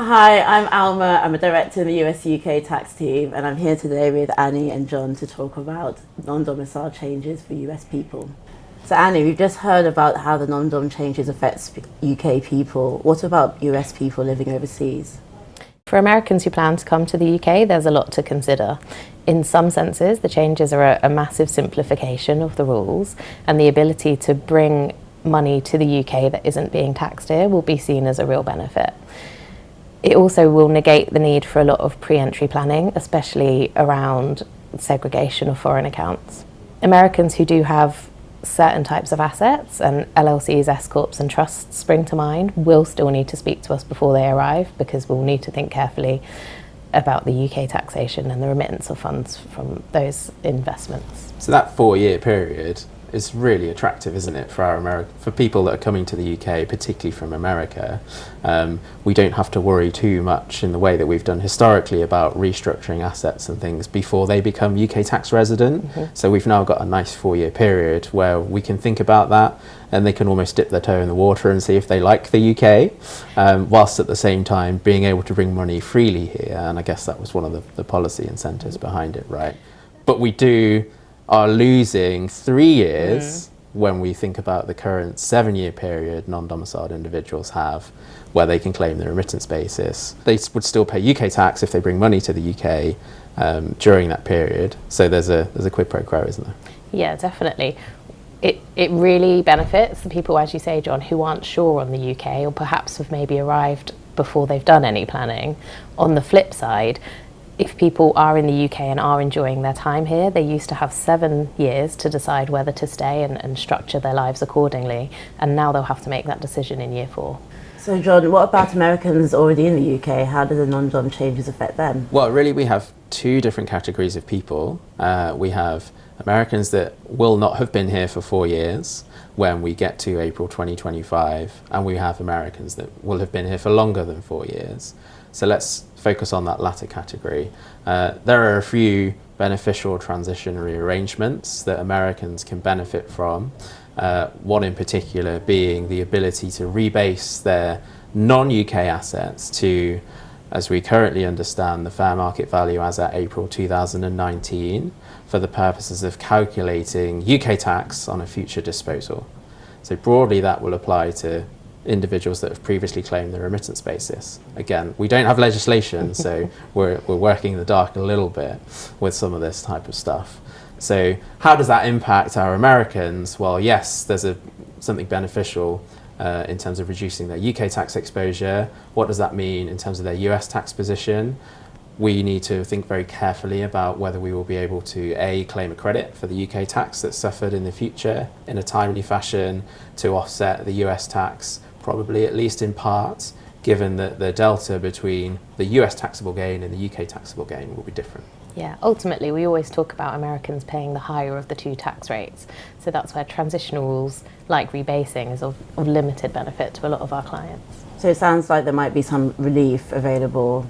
Hi, I'm Alma. I'm a director in the US UK tax team, and I'm here today with Annie and John to talk about non-domicile changes for US people. So Annie, we've just heard about how the non-dom changes affects UK people. What about US people living overseas? For Americans who plan to come to the UK, there's a lot to consider. In some senses, the changes are a massive simplification of the rules, and the ability to bring money to the UK that isn't being taxed here will be seen as a real benefit. It also will negate the need for a lot of pre-entry planning, especially around segregation of foreign accounts. Americans who do have certain types of assets, and LLCs, S Corps and trusts spring to mind, will still need to speak to us before they arrive, because we'll need to think carefully about the UK taxation and the remittance of funds from those investments. So that 4-year period is really attractive, isn't it, for people that are coming to the UK, particularly from America. We don't have to worry too much in the way that we've done historically about restructuring assets and things before they become UK tax resident. So we've now got a nice 4-year period where we can think about that, and they can almost dip their toe in the water and see if they like the UK, whilst at the same time being able to bring money freely here. And I guess that was one of the policy incentives behind it, right? But we are losing 3 years when we think about the current 7-year period non-domiciled individuals have, where they can claim the remittance basis. They would still pay UK tax if they bring money to the UK during that period. So there's a quid pro quo, isn't there? Yeah, definitely. It really benefits the people, as you say, John, who aren't sure on the UK, or perhaps have maybe arrived before they've done any planning. On the flip side, if people are in the UK and are enjoying their time here, they used to have 7 years to decide whether to stay and structure their lives accordingly. And now they'll have to make that decision in year 4. So John, what about Americans already in the UK? How do the non-dom changes affect them? Well, really we have 2 different categories of people. We have Americans that will not have been here for 4 years when we get to April 2025, and we have Americans that will have been here for longer than 4 years. So let's focus on that latter category. There are a few beneficial transitionary arrangements that Americans can benefit from. One in particular being the ability to rebase their non-UK assets to, as we currently understand, the fair market value as at April 2019 for the purposes of calculating UK tax on a future disposal. So broadly that will apply to individuals that have previously claimed the remittance basis. Again, we don't have legislation, so we're working in the dark a little bit with some of this type of stuff. So how does that impact our Americans? Well, yes, there's something beneficial in terms of reducing their UK tax exposure. What does that mean in terms of their US tax position? We need to think very carefully about whether we will be able to claim a credit for the UK tax that's suffered in the future in a timely fashion to offset the US tax, probably at least in part, given that the delta between the US taxable gain and the UK taxable gain will be different. Yeah, ultimately we always talk about Americans paying the higher of the 2 tax rates. So that's where transitional rules like rebasing is of limited benefit to a lot of our clients. So it sounds like there might be some relief available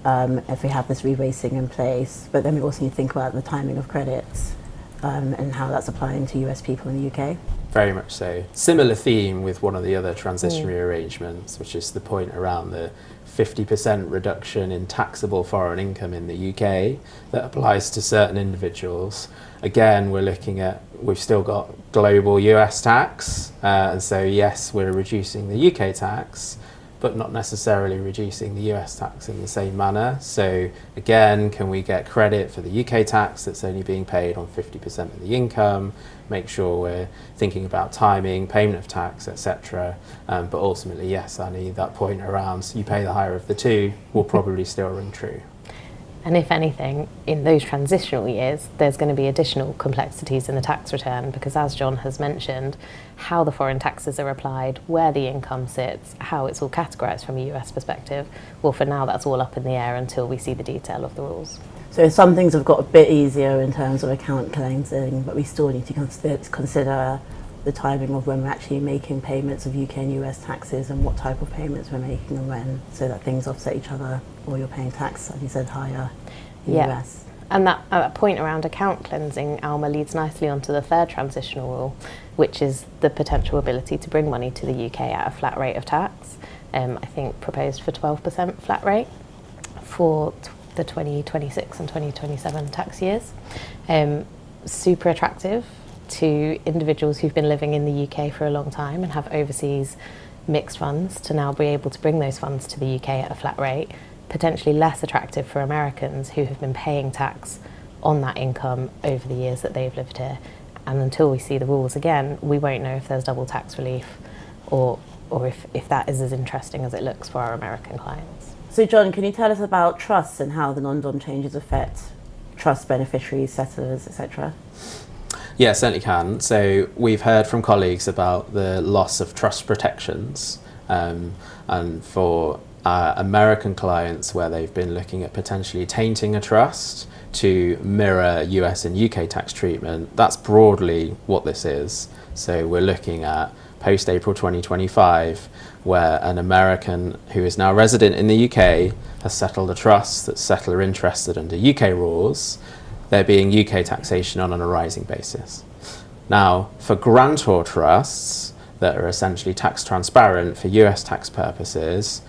if we have this rebasing in place, but then we also need to think about the timing of credits and how that's applying to US people in the UK. Very much so. Similar theme with one of the other transitionary arrangements, which is the point around the 50% reduction in taxable foreign income in the UK that applies to certain individuals. Again, we've still got global US tax, and so yes, we're reducing the UK tax, but not necessarily reducing the US tax in the same manner. So again, can we get credit for the UK tax that's only being paid on 50% of the income? Make sure we're thinking about timing, payment of tax, etc. But ultimately, yes, Annie, that point around you pay the higher of the 2 will probably still ring true. And if anything, in those transitional years, there's going to be additional complexities in the tax return, because as John has mentioned, how the foreign taxes are applied, where the income sits, how it's all categorised from a US perspective, well, for now that's all up in the air until we see the detail of the rules. So some things have got a bit easier in terms of account cleansing, but we still need to consider the timing of when we're actually making payments of UK and US taxes and what type of payments we're making and when, so that things offset each other, or you're paying tax, as you said, higher in the US. And that point around account cleansing, Alma, leads nicely onto the third transitional rule, which is the potential ability to bring money to the UK at a flat rate of tax. I think proposed for 12% flat rate for the 2026 and 2027 tax years. Super attractive to individuals who've been living in the UK for a long time and have overseas mixed funds to now be able to bring those funds to the UK at a flat rate. Potentially less attractive for Americans who have been paying tax on that income over the years that they've lived here. And until we see the rules again, we won't know if there's double tax relief or if that is as interesting as it looks for our American clients. So John, can you tell us about trusts and how the non-dom changes affect trust beneficiaries, settlers, etc.? Yeah, certainly can. So we've heard from colleagues about the loss of trust protections, and for American clients where they've been looking at potentially tainting a trust to mirror US and UK tax treatment, that's broadly what this is. So we're looking at post-April 2025, where an American who is now resident in the UK has settled a trust that's settler interested under UK rules, there being UK taxation on an arising basis. Now, for grantor trusts that are essentially tax transparent for US tax purposes,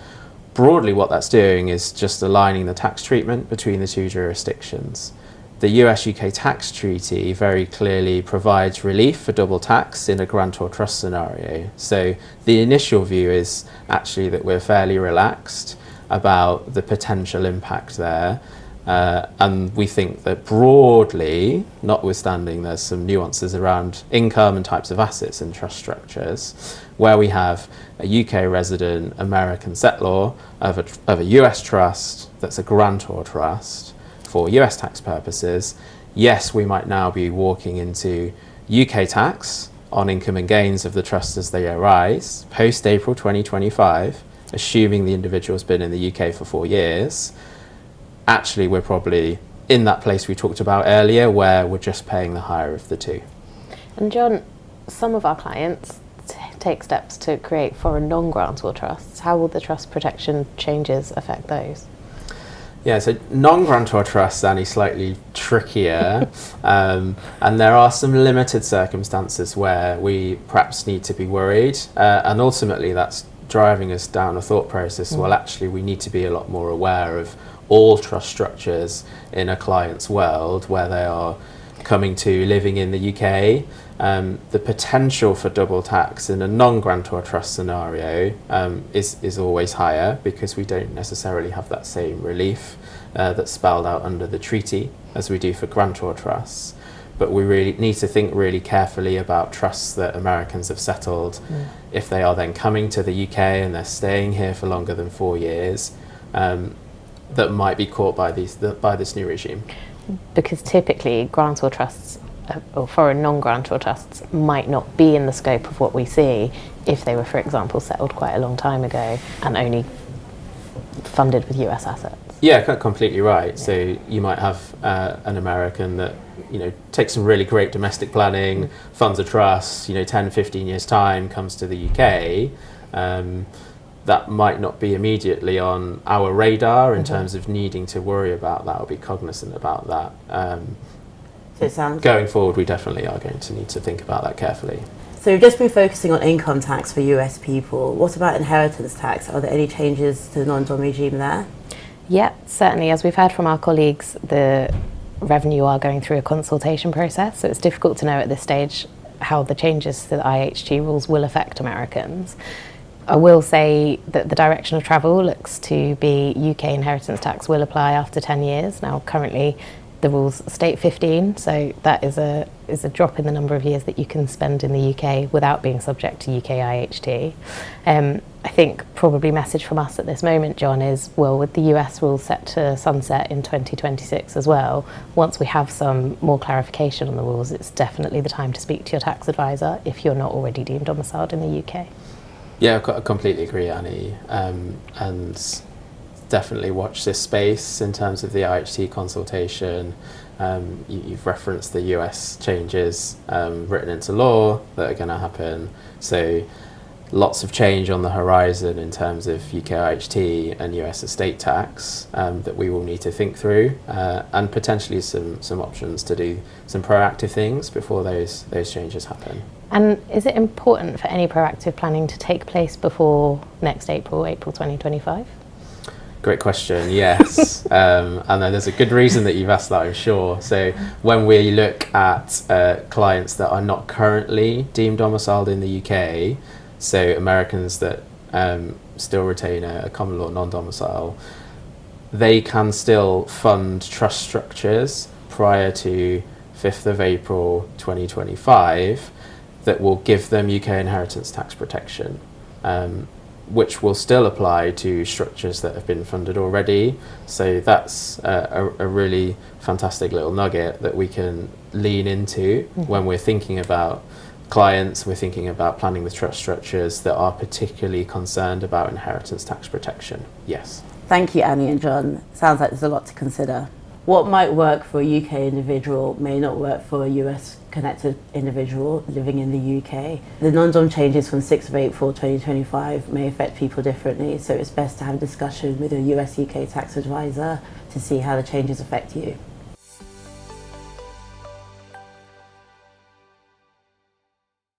broadly what that's doing is just aligning the tax treatment between the two jurisdictions. The US-UK tax treaty very clearly provides relief for double tax in a grantor trust scenario. So the initial view is actually that we're fairly relaxed about the potential impact there. And we think that broadly, notwithstanding there's some nuances around income and types of assets in trust structures, where we have a UK resident American settlor of a US trust that's a grantor trust for US tax purposes, yes, we might now be walking into UK tax on income and gains of the trust as they arise, post-April 2025, assuming the individual's been in the UK for 4 years. Actually, we're probably in that place we talked about earlier where we're just paying the higher of the two. And John, some of our clients take steps to create foreign non-grantor trusts. How will the trust protection changes affect those? Yeah, so non-grantor trusts are slightly trickier, and there are some limited circumstances where we perhaps need to be worried, and ultimately that's driving us down a thought process. Well, actually, we need to be a lot more aware of all trust structures in a client's world where they are coming to living in the UK. The potential for double tax in a non-grantor trust scenario is always higher because we don't necessarily have that same relief that's spelled out under the treaty as we do for grantor trusts. But we really need to think really carefully about trusts that Americans have settled. If they are then coming to the UK and they're staying here for longer than 4 years, that might be caught by this new regime. Because typically grantor trusts or foreign non-grantor trusts might not be in the scope of what we see if they were, for example, settled quite a long time ago and only funded with US assets. Yeah, completely right. So you might have an American that takes some really great domestic planning, funds a trust, 10, 15 years time, comes to the UK. That might not be immediately on our radar in terms of needing to worry about that or be cognizant about that. So it sounds going forward, we definitely are going to need to think about that carefully. So you've just been focusing on income tax for US people. What about inheritance tax? Are there any changes to the non-dom regime there? Yeah, certainly. As we've heard from our colleagues, the revenue are going through a consultation process, so it's difficult to know at this stage how the changes to the IHT rules will affect Americans. I will say that the direction of travel looks to be UK inheritance tax will apply after 10 years. Now, currently, the rules state 15, so that is a drop in the number of years that you can spend in the UK without being subject to UK IHT. I think probably message from us at this moment, John, is, well, with the US rules set to sunset in 2026 as well, once we have some more clarification on the rules, it's definitely the time to speak to your tax advisor if you're not already deemed domiciled in the UK. Yeah, I completely agree, Annie, and definitely watch this space in terms of the IHT consultation. You've referenced the US changes written into law that are going to happen, so lots of change on the horizon in terms of UK IHT and US estate tax that we will need to think through, and potentially some options to do some proactive things before those changes happen. And is it important for any proactive planning to take place before next April 2025? Great question, yes. And then there's a good reason that you've asked that, I'm sure. So when we look at clients that are not currently deemed domiciled in the UK, so Americans that still retain a common law non-domicile, they can still fund trust structures prior to 5th of April 2025 that will give them UK inheritance tax protection. Which will still apply to structures that have been funded already. So that's a really fantastic little nugget that we can lean into when we're thinking about clients, we're thinking about planning with trust structures that are particularly concerned about inheritance tax protection. Yes. Thank you, Annie and John. Sounds like there's a lot to consider. What might work for a UK individual may not work for a US connected individual living in the UK. The non-dom changes from 6th of April 2025 may affect people differently, so it's best to have a discussion with a US UK tax advisor to see how the changes affect you.